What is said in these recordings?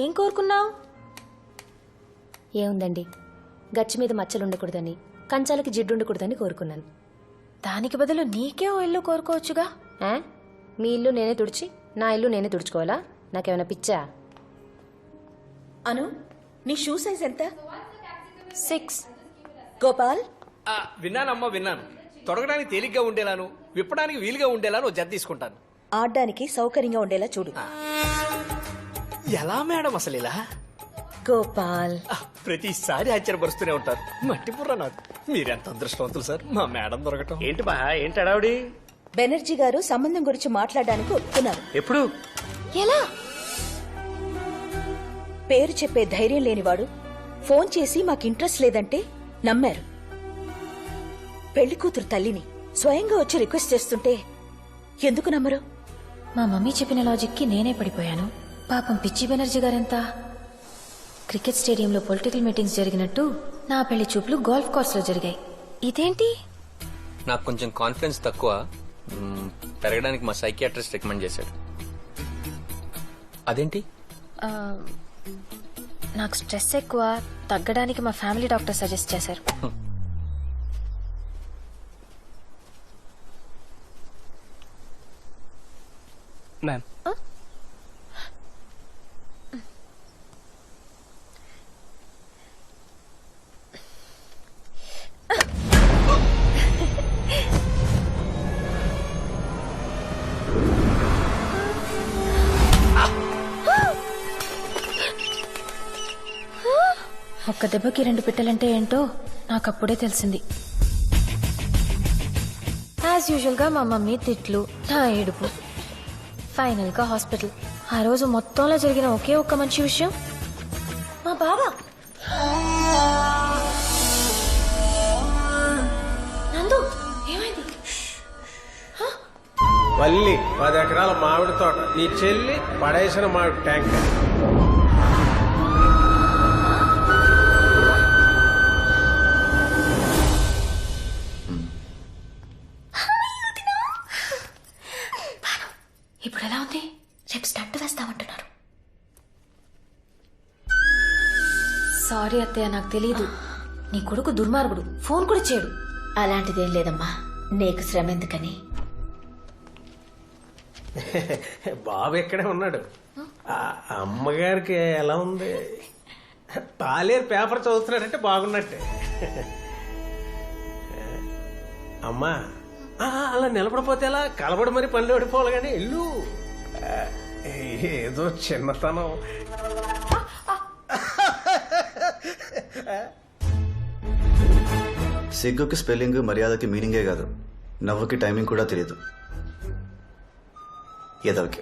ఏం కోరుకున్నావు? ఏముందండి, గచ్చి మీద మచ్చలు ఉండకూడదని, కంచాలకి జిడ్డు ఉండకూడదని కోరుకున్నాను. దానికి బదులు నీకే ఓ ఇల్లు కోరుకోవచ్చుగా. మీ ఇల్లు నేనే తుడిచి నా ఇల్లు నేనే తుడుచుకోవాలా? నాకేమైనా పిచ్చా? అను, నీ షూ సైజ్ ఎంత? 6. గోపాల్, విన్నానమ్మా, విన్నాను. తొడగడానికి తేలిగ్గా ఉండేలాను, విప్పడానికి వీలుగా ఉండేలాను జత తీసుకుంటాను. ఆడడానికి సౌకర్యంగా ఉండేలా చూడు. ఎలా మేడం అసలు ఇలా? గోపాల్, ప్రతిసారి ఆశ్చర్యపరుస్తూనే ఉంటారు. మట్టి బుర్ర నాకు. మీరెంత అదృష్టవంతులు సార్, మా మేడం దొరకటం. ఏంటి బా, ఏంటి అడావుడి? బెనర్జీ గారు సంబంధం గురించి మాట్లాడడానికి ఒప్పుకున్నారు. ఎప్పుడు? ఎలా? పేరు చెప్పే ధైర్యం లేనివాడు ఫోన్ చేసి మాకు ఇంట్రెస్ట్ లేదంటే నమ్మారు. పెళ్లి కూతురు తల్లిని స్వయంగా వచ్చి రిక్వెస్ట్ చేస్తుంటే ఎందుకు నమ్మరు? మా మమ్మీ చెప్పిన లాజిక్కి నేనే పడిపోయాను. పాపం పిచ్చి బెనర్జీ గారెంత. క్రికెట్ స్టేడియంలో పొలిటికల్ మీటింగ్స్ జరిగినట్టు నా పెళ్లి చూపులు గోల్ఫ్ కోర్స్ లో జరిగాయి. ఇదేంటి? నాకు కొంచెం కాన్ఫిడెన్స్ తక్కువ, పెరగడానికి మా సైకియాట్రిస్ట్ రికమెండ్ చేశాడు. అదేంటి? నాకు స్ట్రెస్ ఎక్కువ, తగ్గడానికి మా ఫ్యామిలీ డాక్టర్ సజెస్ట్ చేశారు. మ్యామ్, ఒక్క దెబ్బకి 2 పిట్టలంటే ఏంటో నాకప్పుడే తెలిసింది. యాజ్ యూజువల్ గా మా మమ్మీ తిట్లు, నా ఏడుపు, ఫైనల్ గా హాస్పిటల్. ఆ రోజు మొత్తంలో జరిగిన ఒకే ఒక్క మంచి విషయం, మా బావ. నందు, ఏమైంది? వల్లి 10 ఎకరాల మామిడి తోట, నీ చెల్లి పడేసిన మామిడి ట్యాంక్. ఇప్పుడు ఎలా ఉంది? రేపు స్టంట్ వేస్తామంటున్నారు. సారీ అత్తయ్య, నాకు తెలియదు. నీ కొడుకు దుర్మార్గుడు, ఫోన్ కూడా చేయడు. అలాంటిదేం లేదమ్మా, నీకు శ్రమ ఎందుకని. బాబు ఎక్కడే ఉన్నాడు. అమ్మగారికి ఎలా ఉంది? పాలేరు పేపర్ చదువుతున్నాడంటే బాగున్నట్టే. అమ్మా, అలా నిలబడిపోతే ఎలా? కలబడి మరి పనులు ఓడిపోవాలి కానీ ఇల్లు ఏదో చిన్నతనం. సిగ్గుకి స్పెల్లింగ్, మర్యాదకి మీనింగే కాదు, నవ్వుకి టైమింగ్ కూడా తెలియదు ఎదవకి.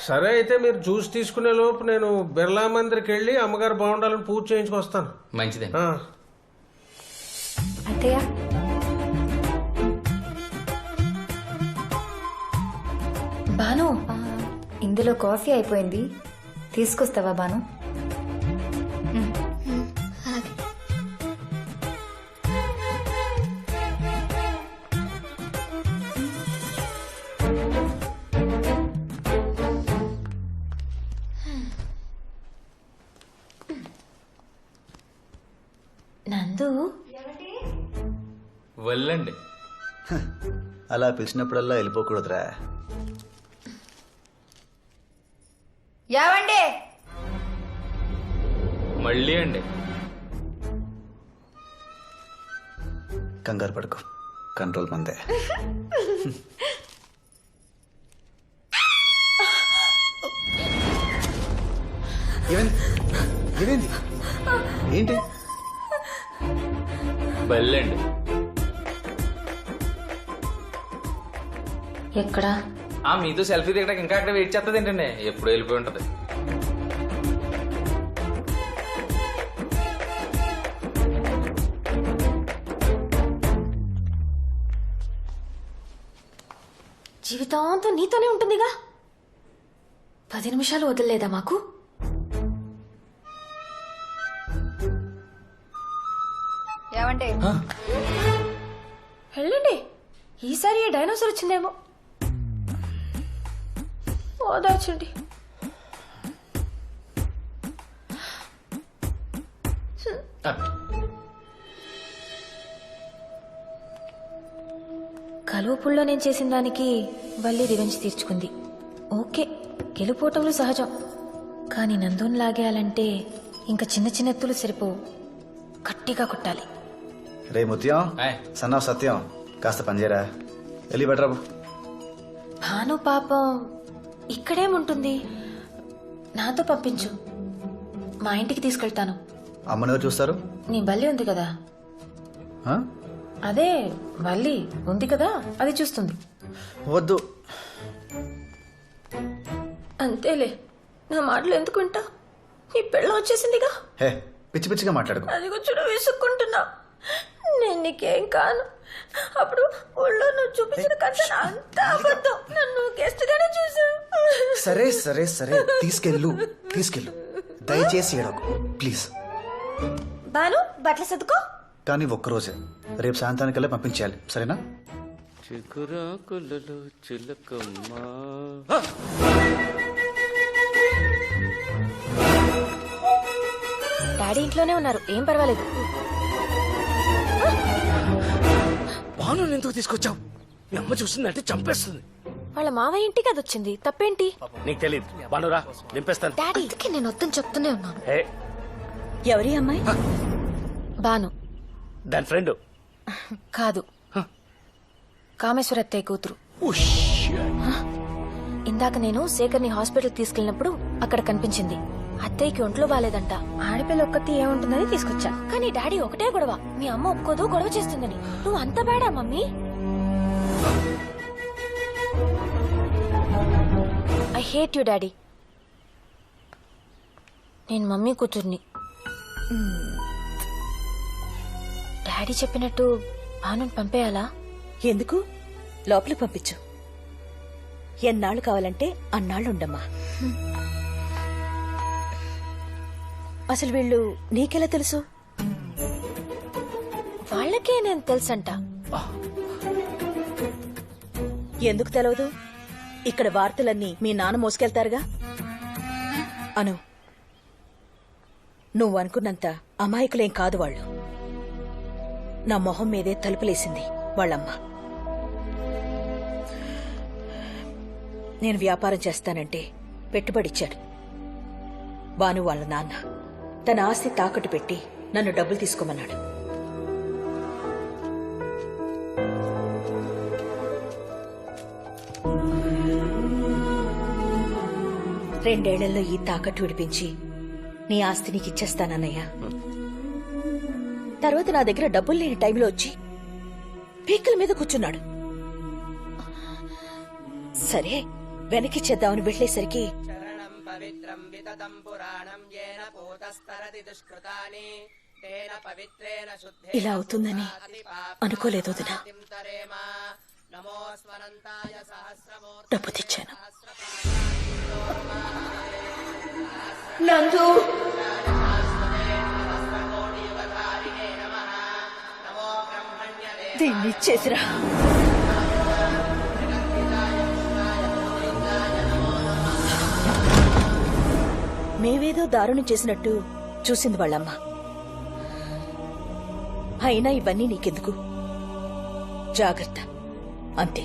సరే, అయితే మీరు జ్యూస్ తీసుకునే లోపు నేను బిర్లా మందిర్కి వెళ్ళి అమ్మగారు బాగుండాలని పూజ చేయించుకొస్తాను. మంచిదే. అత్తయ్య, బాను, ఇందులో కాఫీ అయిపోయింది, తీసుకొస్తావా బాను? నందు, వెళ్ళండి. అలా పిలిచినప్పుడల్లా వెళ్ళిపోకూడదురా. యావండి? మళ్ళీ అండి. కంగారు పడుకో, కంట్రోల్ మందే. ఏమైంది? ఏంటి? వెళ్ళండి. ఎక్కడా? మీతో సెల్ఫీ దిగడానికి ఇంకా అక్కడ వెయిట్ చేస్తుంది ఏంటండి? ఎప్పుడు వెళ్ళిపోయి ఉంటది. జీవితాంతం నీతోనే ఉంటుందిగా. 10 నిమిషాలు వదిలేదా మాకు? ఏమంటే వెళ్ళండి, ఈసారి ఏ డైనోసార్ వచ్చిందేమో. ఓదార్చండి. కలువపుల్లో నేను చేసిన దానికి వల్లి రివెంజ్ తీర్చుకుంది. ఓకే, గెలుపోటములు సహజం. కానీ నందుని లాగేయాలంటే ఇంకా చిన్న చిన్న ఎత్తులు సరిపోవు, గట్టిగా కొట్టాలి. రే ముత్యం సన్నాఫ్ సత్యం కాస్త పనిచేయరా. వెళ్ళి బెటరాబు. భాను పాపం ఇక్కడేముంటుంది, నాతో పంపించు, మా ఇంటికి తీసుకెళ్తాను. అమ్మని ఎవరు చూస్తారు? నీ బల్లి ఉంది కదా, ఆ? అదే వల్లి ఉంది కదా, అది చూస్తుంది. వద్దు. అంతేలే, నా మాటలు ఎందుకుంటా, నీ పెళ్ళం వచ్చేసిందిగా. హే పిచ్చి పిచ్చిగా మాట్లాడుకో. అది కూర్చొని విసుక్కుంటున్నా. నేను నీకేం కాను. అప్పుడు ఊళ్ళో నువ్వు చూపించిన కథ అంతా అబద్ధం. నన్ను గెస్ట్ గానే చూసావు. సరే సరే సరే తీసుకెళ్ళు తీసుకెళ్ళు. దయచేసి ఏడకు ప్లీజ్. బాను బట్టలు సర్దుకో. కానీ ఒక్కరోజే, రేపు సాయంత్రానికల్లా పంపించేయాలి, సరేనా? చిగురాకులలో చిలకమ్మ. డాడీ ఇంట్లోనే ఉన్నారు, ఏం పర్వాలేదు. బాను ఎందుకు తీసుకొచ్చావు? మీ అమ్మ చూసిందంటే చంపేస్తుంది. వాళ్ళ మావయ్య ఇంటికి అది వచ్చింది, తప్పేంటి? నీకు తెలియదు. బానురా నింపేస్తాను. డాడీ ఇంటికి నేను వద్దని చెప్తూనే ఉన్నాను. ఎవరి అమ్మాయి? బాను దాని ఫ్రెండ్. కాదు, కామేశ్వర అత్తయ్య కూతురు. ఇందాక నేను శేఖర్ని హాస్పిటల్ తీసుకెళ్ళినప్పుడు అక్కడ కనిపించింది. అత్తయ్యకి ఒంట్లో బాలేదంట, ఆడపిల్ల ఒక్కతి ఏముంటుందని తీసుకొచ్చా. కానీ డాడీ ఒకటే గొడవ, మీ అమ్మ ఒప్పుకోదు, గొడవ చేస్తుందని. నువ్వు అంత బేడా mummy? I hate you daddy. నేను మమ్మీ కూతుర్ని. డాడీ చెప్పినట్టు భానుని పంపేయాలా? ఎందుకు? లోపలికి పంపించు. ఎన్నాళ్ళు కావాలంటే అన్నాళ్ళు ఉండమ్మా. అసలు వీళ్ళు నీకెలా తెలుసు? వాళ్ళకే నేను తెలుసంట. ఎందుకు తెలవదు? ఇక్కడ వార్తలన్నీ మీ నాన్న మోసుకెళ్తారుగా. అను, నువ్వు అనుకున్నంత అమాయకులేం కాదు వాళ్ళు. నా మొహం మీదే తలుపులేసింది వాళ్ళమ్మ. నేను వ్యాపారం చేస్తానంటే పెట్టుబడిచ్చాడు బాను వాళ్ళ నాన్న. తన ఆస్తి తాకట్టు పెట్టి నన్ను డబ్బులు తీసుకోమన్నాడు. రెండేళ్లలో ఈ తాకట్టు విడిపించి నీ ఆస్తి నీకు ఇచ్చేస్తానన్నయ్యా. తర్వాత నా దగ్గర డబ్బులు లేని టైంలో వచ్చి పీకల మీద కూర్చున్నాడు. సరే వెనకిచ్చేద్దామని వెళ్ళేసరికి ఇలా అవుతుందని అనుకోలేదు వదినా. డబ్బు తెచ్చాను. నందు, దీన్ని ఇచ్చేసిరా. మేవేదో దారుణం చేసినట్టు చూసింది వాళ్ళమ్మ. అయినా ఇవన్నీ నీకెందుకు, జాగ్రత్త అంతే.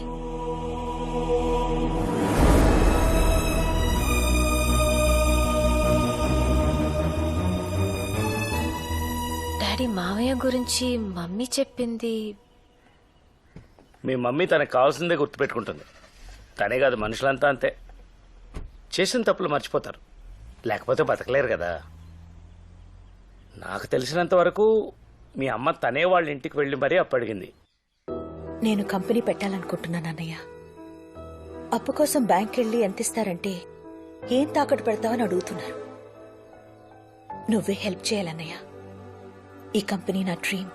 డాడీ మావయ్య గురించి మమ్మీ చెప్పింది. మీ మమ్మీ తనకు కావాల్సిందే గుర్తుపెట్టుకుంటుంది. తనే కాదు, మనుషులంతా అంతే. చేసిన తప్పులు మర్చిపోతారు, లేకపోతే బతకలేరు కదా. నాకు తెలిసినంత వరకు మీ అమ్మ తనే వాళ్ళ ఇంటికి వెళ్ళి మరీ అప్పడిగింది. నేను కంపెనీ పెట్టాలనుకుంటున్నాను అన్నయ్య. అప్పు కోసం బ్యాంక్ వెళ్ళి ఎంత ఇస్తారంటే ఏం తాకట్టు పెడతావని అడుగుతున్నారు. నువ్వే హెల్ప్ చేయాలన్నయ్య. ఈ కంపెనీ నా డ్రీమ్.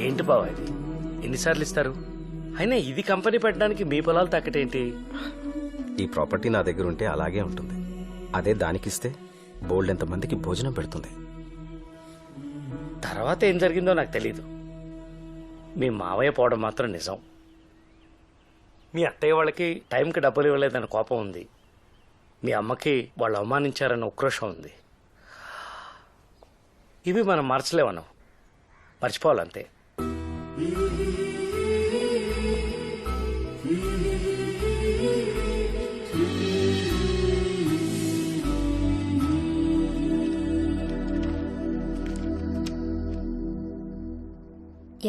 ఏంటి బావ ఇది? ఎన్నిసార్లు ఇస్తారు? అయినా ఇది కంపెనీ పెట్టడానికి మీ పొలాలు తాకటేంటి? ఈ ప్రాపర్టీ నా దగ్గర ఉంటే అలాగే ఉంటుంది. అదే దానికిస్తే బోల్డ్ ఎంతమందికి భోజనం పెడుతుంది. తర్వాత ఏం జరిగిందో నాకు తెలీదు. మీ మావయ్య పోవడం మాత్రం నిజం. మీ అత్తయ్య వాళ్ళకి టైంకి డబ్బులు ఇవ్వలేదన్న కోపం ఉంది. మీ అమ్మకి వాళ్ళు అవమానించారన్న ఉక్రోషం ఉంది. ఇవి మనం మార్చలేమన్నాం, మర్చిపోవాలంతే.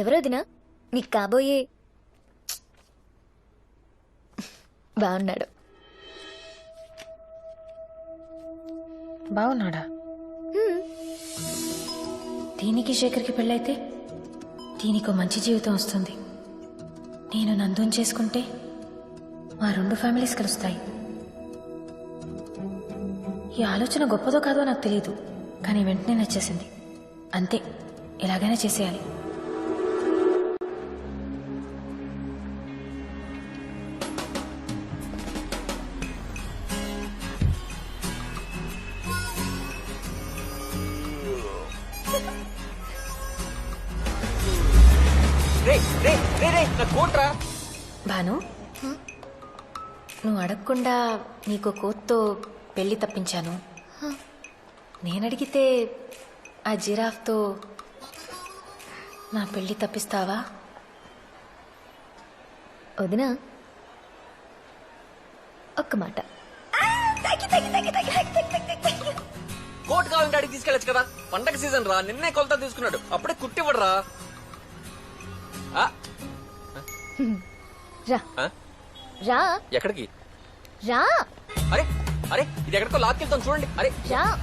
ఎవరోదినా నీకు కాబోయే బాగున్నాడు. బాగున్నాడా? దీనికి శేఖర్కి పెళ్ళైతే దీనికో మంచి జీవితం వస్తుంది. నేను నందుని చేసుకుంటే మా 2 ఫ్యామిలీస్ కలుస్తాయి. ఈ ఆలోచన గొప్పదో కాదో నాకు తెలియదు, కానీ వెంటనే నచ్చేసింది. అంతే, ఎలాగైనా చేసేయాలి. రే రే రే రే నా కోట్రా. భాను, నువ్వు అడగకుండా నీకు కోత్తో పెళ్లి తప్పించాను. నేనడిగితే ఆ జిరాఫ్తో నా పెళ్లి తప్పిస్తావా? వదినా, ఒక్క మాట. కోట్ కావాలంటే అడిగి తీసుకెళ్ళచ్చు కదా. పండగ సీజన్ రా, నిన్నే కొలత తీసుకున్నాడు, అప్పుడే కుట్టివ్వడరా. రా ఆ? రా ఎక్కడికి? రా అరే అరే ఇది ఎక్కడికో లాక్కెళ్తాం చూడండి. అరే రా.